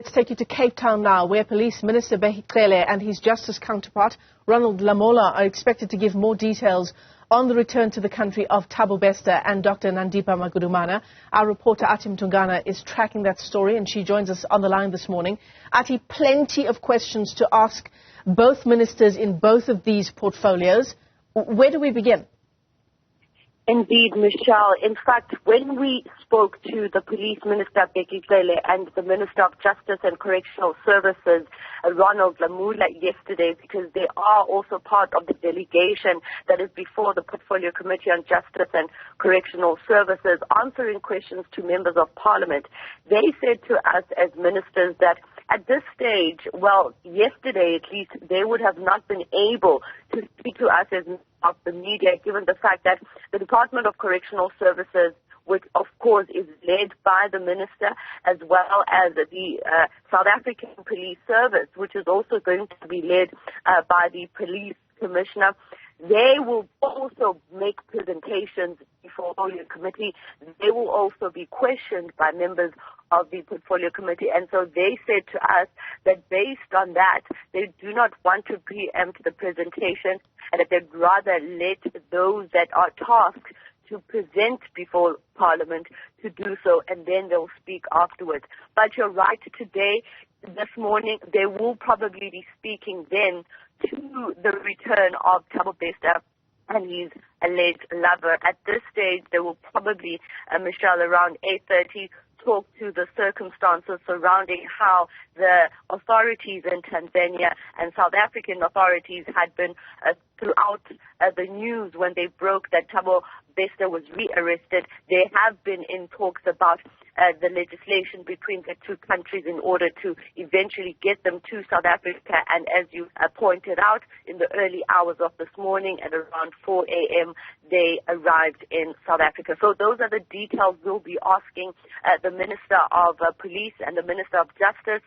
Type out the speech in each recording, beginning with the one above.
Let's take you to Cape Town now, where Police Minister Bheki Cele and his Justice counterpart, Ronald Lamola, are expected to give more details on the return to the country of Thabo Bester and Dr. Nandipha Magudumana. Our reporter Athi Mtongana is tracking that story, and she joins us on the line this morning. Athi, plenty of questions to ask both ministers in both of these portfolios. Where do we begin? Indeed, Michelle. In fact, when we spoke to the Police Minister, Bheki Cele, and the Minister of Justice and Correctional Services, Ronald Lamola, yesterday, because they are also part of the delegation that is before the Portfolio Committee on Justice and Correctional Services, answering questions to members of Parliament, they said to us as ministers that at this stage, well, yesterday at least, they would have not been able to speak to us as of the media, given the fact that the Department of Correctional Services, which of course is led by the minister, as well as the South African Police Service, which is also going to be led by the Police Commissioner, they will also make presentations before the Portfolio Committee. They will also be questioned by members of the Portfolio Committee. And so they said to us that based on that, they do not want to preempt the presentation and that they'd rather let those that are tasked to present before Parliament to do so, and then they'll speak afterwards. But you're right, today, this morning, they will probably be speaking then to the return of Thabo Bester and his alleged lover. At this stage, they will probably, Michelle, around 8:30, talk to the circumstances surrounding how the authorities in Tanzania and South African authorities had been throughout the news when they broke that Thabo Bester was rearrested. They have been in talks about the legislation between the two countries in order to eventually get them to South Africa. And as you pointed out, in the early hours of this morning at around 4 a.m., they arrived in South Africa. So those are the details we'll be asking the Minister of Police and the Minister of Justice,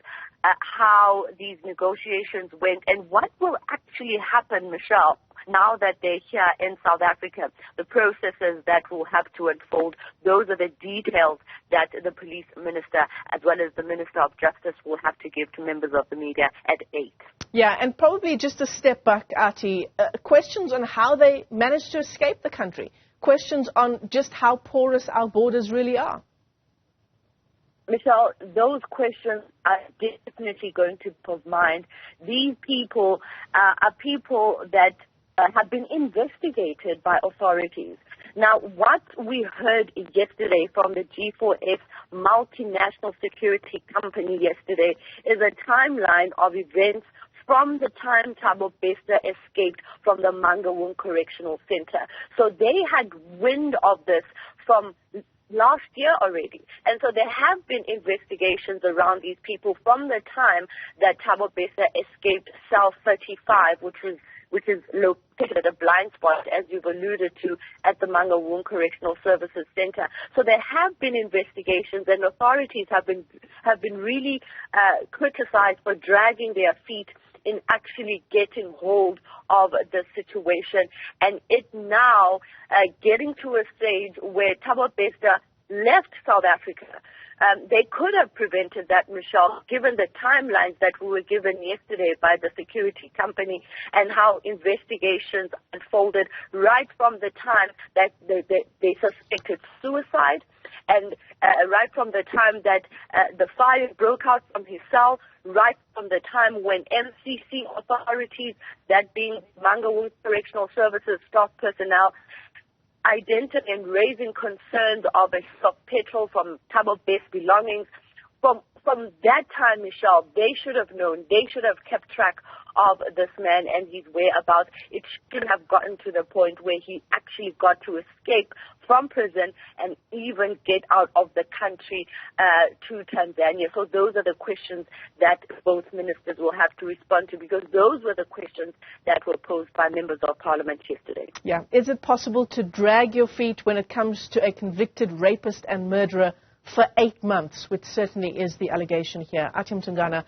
how these negotiations went and what will actually happen, Michelle, now that they're here in South Africa, the processes that will have to unfold. Those are the details that the Police Minister as well as the Minister of Justice will have to give to members of the media at 8. Yeah, and probably just a step back, Athi, questions on how they managed to escape the country, questions on just how porous our borders really are. Michelle, those questions are definitely going to be of mind. These people are people that have been investigated by authorities. Now, what we heard yesterday from the G4S multinational security company yesterday is a timeline of events from the time Thabo Bester escaped from the Mangaung Correctional Center. So they had wind of this from last year already. And so there have been investigations around these people from the time that Thabo Bester escaped Cell 35, which is located at a blind spot, as you've alluded to, at the Mangaung Correctional Services Center. So there have been investigations, and authorities have been really criticized for dragging their feet in actually getting hold of the situation, and it now getting to a stage where Thabo Bester left South Africa. They could have prevented that, Michelle, given the timelines that we were given yesterday by the security company and how investigations unfolded right from the time that they suspected suicide and right from the time that the fire broke out from his cell, right from the time when MCC authorities, that being Mangaung Correctional Services staff personnel, identified and raising concerns of a stock petrol from Thabo Bester's belongings. From that time, Michelle, they should have known. They should have kept track of this man and his whereabouts. It shouldn't have gotten to the point where he actually got to escape from prison and even get out of the country to Tanzania. So those are the questions that both ministers will have to respond to, because those were the questions that were posed by members of Parliament yesterday. Yeah. Is it possible to drag your feet when it comes to a convicted rapist and murderer for 8 months, which certainly is the allegation here? Athi Mtongana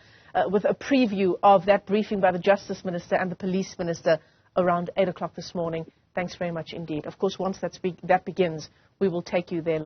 with a preview of that briefing by the Justice Minister and the Police Minister around 8 o'clock this morning. Thanks very much indeed. Of course, once that begins, we will take you there.